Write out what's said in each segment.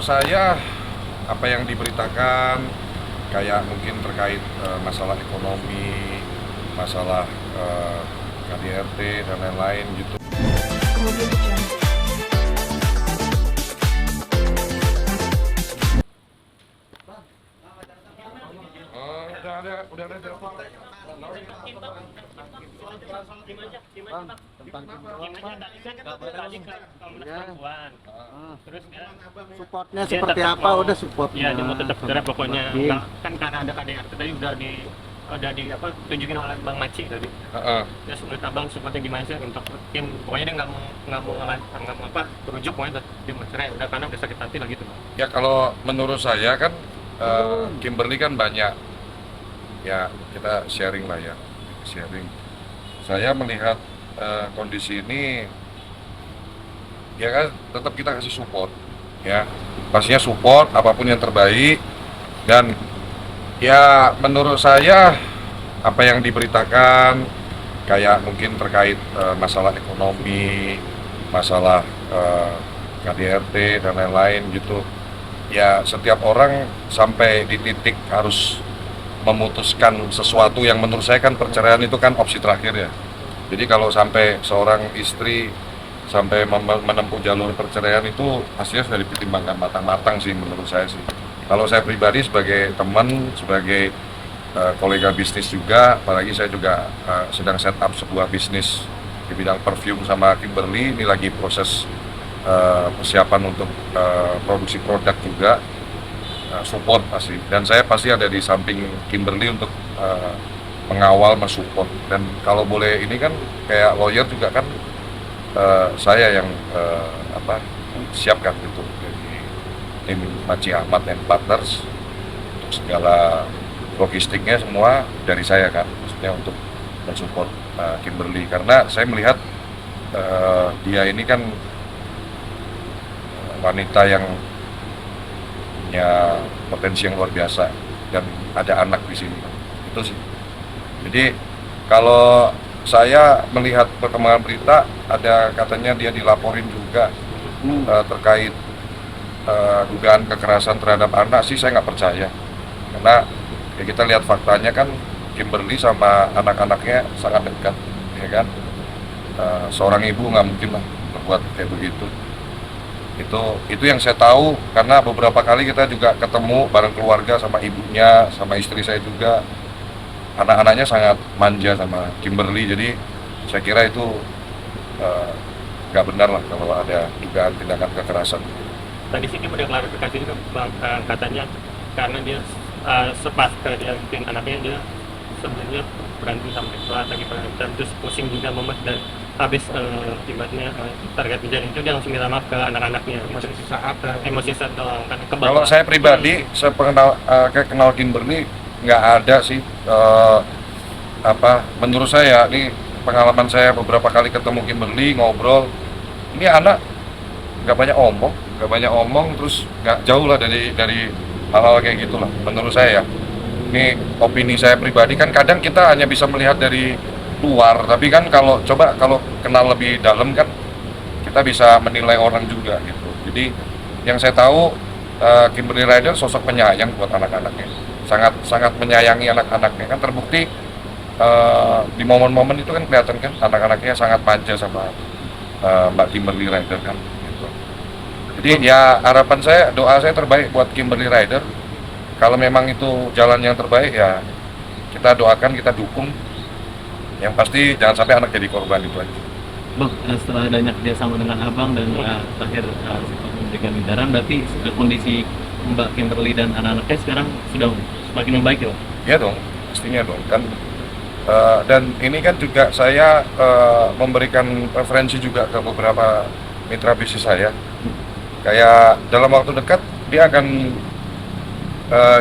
menurut saya apa yang diberitakan kayak mungkin terkait masalah ekonomi, masalah KDRT dan lain-lain gitu. Udah ada telepon. Terus Supportnya dia seperti tetap apa? mau- Udah supportnya. ya dia mau tetap cerai pokoknya. Oke. Kan karena ada KDRT tadi udah di apa tunjukin oleh Bang Maci tadi. Heeh. Ya menurut abang supportnya gimana sih untuk tim, pokoknya dia nggak mau apa berujuk, pokoknya dia mau cerai udah karena udah sakit hati lah gitu. Ya kalau menurut saya kan Kimberly kan banyak ya, kita sharing lah ya, sharing. Saya melihat kondisi ini ya kan tetap kita kasih support ya, pastinya support apapun yang terbaik. Dan ya menurut saya apa yang diberitakan kayak mungkin terkait masalah ekonomi, masalah KDRT dan lain-lain gitu. Ya setiap orang sampai di titik harus memutuskan sesuatu yang menurut saya kan perceraian itu kan opsi terakhir ya. Jadi kalau sampai seorang istri sampai menempuh jalur perceraian itu pastinya sudah dipertimbangkan matang-matang sih menurut saya sih. Kalau saya pribadi sebagai teman, sebagai kolega bisnis juga, apalagi saya juga sedang set up sebuah bisnis di bidang perfume sama Kimberly, ini lagi proses persiapan untuk produksi produk juga, support pasti. Dan saya pasti ada di samping Kimberly untuk mengawal, mensupport. Dan kalau boleh ini kan kayak lawyer juga kan saya yang siapkan gitu dari tim Maci Ahmad and Partners untuk segala logistiknya semua dari saya kan, maksudnya untuk mensupport Kimberly karena saya melihat dia ini kan wanita yang punya potensi yang luar biasa dan ada anak di sini, itu sih. Jadi kalau saya melihat perkembangan berita ada katanya dia dilaporin juga terkait dugaan kekerasan terhadap anak, sih saya nggak percaya karena ya kita lihat faktanya kan Kimberly sama anak-anaknya sangat dekat ya kan. Seorang ibu nggak mungkin lah berbuat kayak begitu. Itu yang saya tahu karena beberapa kali kita juga ketemu bareng keluarga sama ibunya, sama istri saya juga. Anak-anaknya sangat manja sama Kimberly, jadi saya kira itu nggak benar lah kalau ada dugaan tindakan kekerasan. Tadi sih dia udah klarifikasi juga Bang, katanya karena dia sepas kejadian anaknya dia sebenarnya berantem sampai kelas lagi berantem terus pusing juga memet dan habis akibatnya target kejadian itu dia langsung minta maaf ke anak-anaknya emosi saat doang kan Kalau saya pribadi saya kenal Kimberly nggak ada sih menurut saya ini pengalaman saya beberapa kali ketemu Kimberly ngobrol, ini anak nggak banyak omong terus nggak jauh lah dari hal-hal kayak gitulah menurut saya ya. Ini opini saya pribadi kan kadang kita hanya bisa melihat dari luar, tapi kan kalau kenal lebih dalam kan kita bisa menilai orang juga gitu. Jadi yang saya tahu Kimberly Rider sosok penyayang buat anak-anaknya, sangat menyayangi anak-anaknya kan terbukti di momen-momen itu kan kelihatan kan anak-anaknya sangat manja sama Mbak Kimberly Rider kan gitu. Jadi ya harapan saya, doa saya terbaik buat Kimberly Rider. Kalau memang itu jalan yang terbaik ya kita doakan, kita dukung. Yang pasti jangan sampai anak jadi korban itu aja. Bang, setelah adanya kerjasama dengan abang dan terakhir memberikan edaran, berarti kondisi Mbak Kimberly dan anak-anaknya sekarang sudah semakin membaik ya, Bang? Iya dong, pastinya dong kan. Dan ini kan juga saya memberikan referensi juga ke beberapa mitra bisnis saya. Kayak dalam waktu dekat dia akan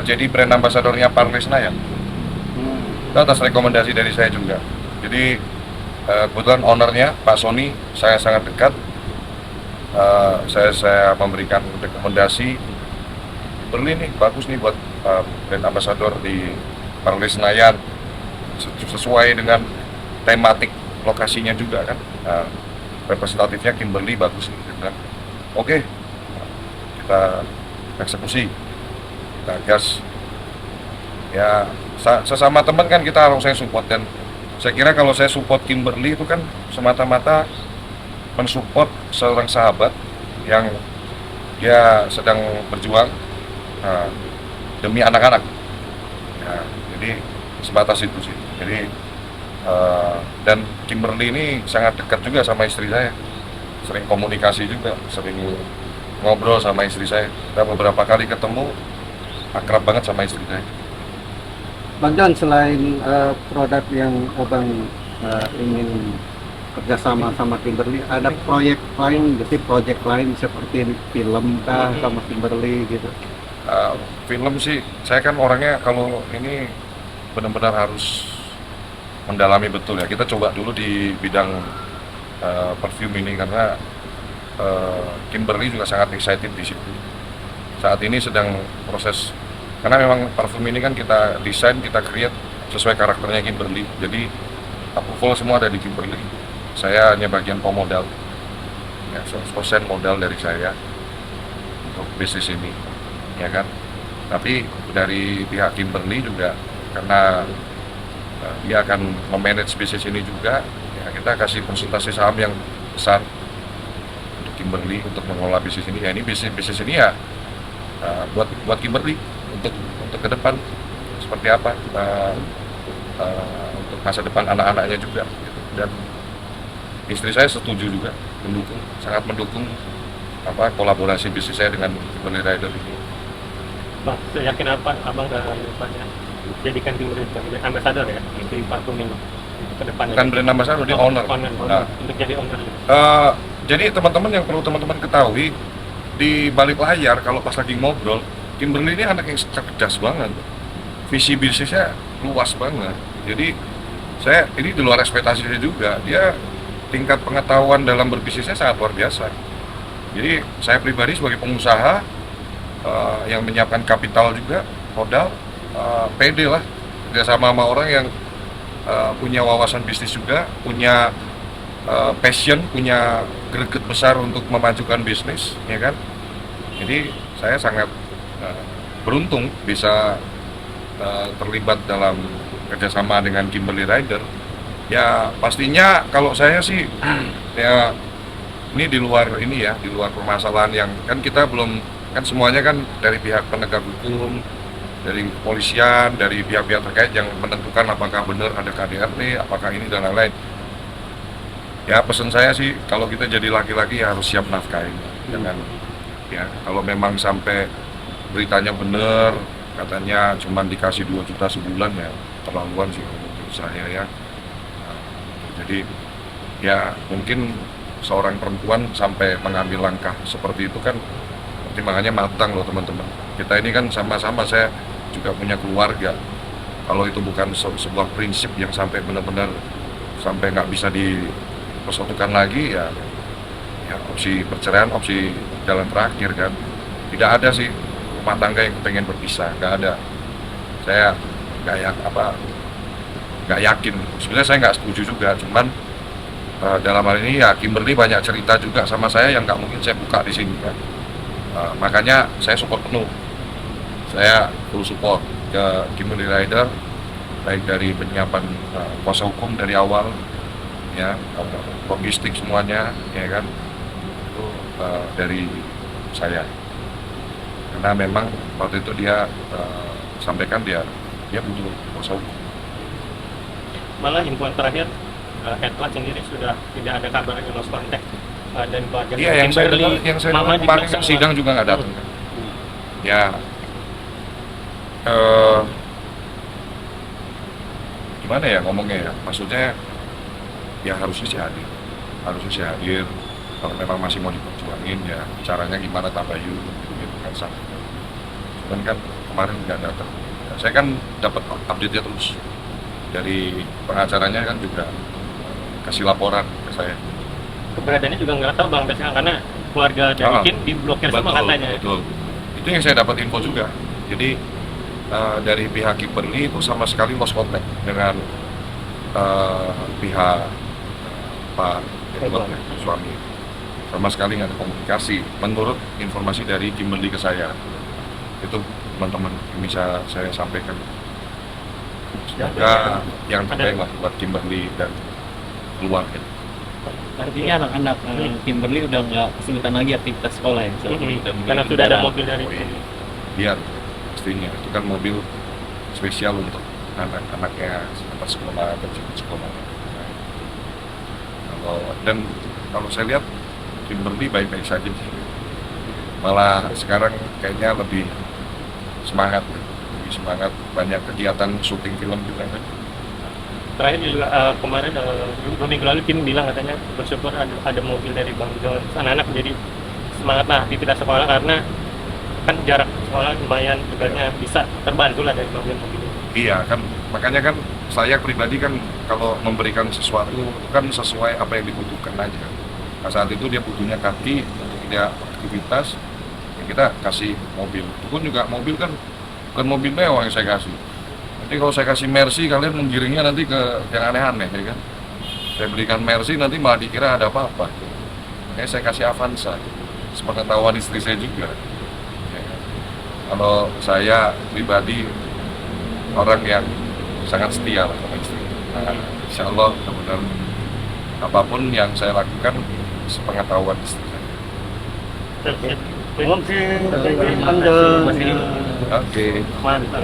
jadi brand ambassadornya Parles Senayan. Itu atas rekomendasi dari saya juga. Jadi kebetulan ownernya Pak Sony saya sangat dekat. Saya memberikan rekomendasi, Berlin nih bagus nih buat brand ambassador di Parles Senayan, sesuai dengan tematik lokasinya juga kan. Representatifnya Kimberly bagus nih. Oke, kita eksekusi, kita gas. Ya sesama teman kan kita harus saya support, dan saya kira kalau saya support Kimberly itu kan semata-mata mensupport seorang sahabat yang dia sedang berjuang demi anak-anak. Ya, jadi sebatas itu sih. Jadi dan Kimberly ini sangat dekat juga sama istri saya, sering komunikasi juga, sering ngobrol sama istri saya. Kita beberapa kali ketemu, akrab banget sama istri saya. Bang John, selain produk yang Abang ingin kerjasama sama Kimberly, ada proyek lain, jadi proyek lain seperti film kah sama Kimberly gitu? Film sih, saya kan orangnya kalau ini benar-benar harus mendalami betul ya. Kita coba dulu di bidang perfume ini karena Kimberly juga sangat excited di situ. Saat ini sedang proses, karena memang parfum ini kan kita desain, kita create sesuai karakternya Kimberly. Jadi approval semua ada di Kimberly. Saya hanya bagian pemodal, ya 100% modal dari saya untuk bisnis ini, ya kan. Tapi dari pihak Kimberly juga, karena dia akan memanage bisnis ini juga, ya kita kasih konsultasi saham yang besar untuk Kimberly untuk mengelola bisnis ini. Ya ini bisnis ini ya buat Kimberly untuk ke depan seperti apa, untuk masa depan anak-anaknya juga gitu. Dan istri saya setuju juga, sangat mendukung kolaborasi bisnis saya dengan Kimberly Rider ini. Bang, saya yakin apa abang dan banyak jadikan Kimberly sebagai ambassador ya di parfum ini ke depannya. Bukan brand ambassador, dia owner. Nah, untuk jadi owner. Jadi teman-teman yang perlu teman-teman ketahui, di balik layar kalau pas lagi ngobrol, Kimberly ini anak yang cerdas banget, visi bisnisnya luas banget. Jadi saya ini di luar ekspektasi saya juga, dia tingkat pengetahuan dalam berbisnisnya sangat luar biasa. Jadi saya pribadi sebagai pengusaha yang menyiapkan kapital juga, modal, pede lah kerjasama sama orang yang punya wawasan bisnis juga, punya passion, punya greget besar untuk memajukan bisnis, ya kan. Jadi saya sangat beruntung bisa terlibat dalam kerjasama dengan Kimberly Rider. Ya pastinya kalau saya sih ya ini di luar ini ya, di luar permasalahan yang kan kita belum, kan semuanya kan dari pihak penegak hukum, dari kepolisian, dari pihak-pihak terkait yang menentukan apakah benar ada KDRT, apakah ini dan lain-lain. Ya pesan saya sih kalau kita jadi laki-laki ya harus siap nafkahin, jangan ya kalau memang sampai beritanya benar, katanya cuma dikasih 2 juta sebulan, ya terlaluan sih menurut saya ya. Jadi ya mungkin seorang perempuan sampai mengambil langkah seperti itu kan pertimbangannya matang loh teman-teman. Kita ini kan sama-sama, saya juga punya keluarga. Kalau itu bukan sebuah prinsip yang sampai benar-benar sampai nggak bisa dipersatukan lagi, ya opsi perceraian, opsi jalan terakhir kan. Tidak ada sih rumah tangga yang pengen berpisah, nggak ada. Saya nggak yakin. Sebenarnya saya nggak setuju juga, cuman dalam hal ini ya Kimberly banyak cerita juga sama saya yang nggak mungkin saya buka di sini kan. Makanya saya support penuh, saya full support ke Kimberly Rider, baik dari penyiapan kuasa hukum dari awal, ya logistik semuanya, ya kan, itu dari saya. Karena memang waktu itu dia sampaikan dia butuh kuasa hukum. Malah info terakhir, Headlight sendiri sudah tidak ada kabar lagi lost contact dan keluarga. Iya, yang saya dengar kemarin kan sidang juga nggak datang. Ya, gimana ya ngomongnya ya? Maksudnya ya harusnya sih hadir. Kalau memang masih mau diperjuangin ya caranya gimana tabayun gitu kan sampai. Cuman kan kemarin nggak datang. Ya, saya kan dapat update-nya terus dari pengacaranya kan juga kasih laporan ke saya. Keberadaannya juga nggak tahu Bang Besang karena keluarga dari Kim diblokir semua katanya. Betul. Itu yang saya dapat info juga. Jadi dari pihak Kimberly itu sama sekali lost contact dengan pihak Pak Edward, suami. Sama sekali nggak ada komunikasi menurut informasi dari Kimberly ke saya. Itu teman-teman yang bisa saya sampaikan. Semoga yang terbaik lah buat Kimberly dan keluarga. Artinya anak-anak Kimberly udah nggak kesulitan lagi aktivitas sekolah ya? Karena sudah ada mobil dari Iya, pastinya. Itu kan mobil spesial untuk anak-anaknya atas sekolah atau sekolah. Kalau saya lihat Kimberly baik-baik saja sih. Malah sekarang kayaknya lebih semangat, banyak kegiatan syuting film juga kan. terakhir juga kemarin 2 minggu lalu Kim bilang katanya bersyukur ada mobil dari Bang John, anak-anak jadi semangat lah aktivitas sekolah karena kan jarak sekolah lumayan sebenarnya bisa terbantu lah dari mobil-mobil ini. Iya kan, makanya kan saya pribadi kan kalau memberikan sesuatu kan sesuai apa yang dibutuhkan aja. Nah, saat itu dia butuhnya kaki untuk dia aktivitas, ya kita kasih mobil. Itu pun juga mobil kan bukan mobil mewah yang saya kasih. Nanti kalau saya kasih Mercy, kalian menggiringnya nanti ke yang aneh-aneh, ya kan? Saya berikan Mercy, nanti malah dikira ada apa-apa. Makanya saya kasih Avanza, sepengetahuan istri saya juga. Ya kan? Kalau saya pribadi orang yang sangat setia lah sama istri. Nah, insya Allah mudah-mudahan apapun yang saya lakukan sepengetahuan istri saya. Oke, Bang John. Oke. mantap.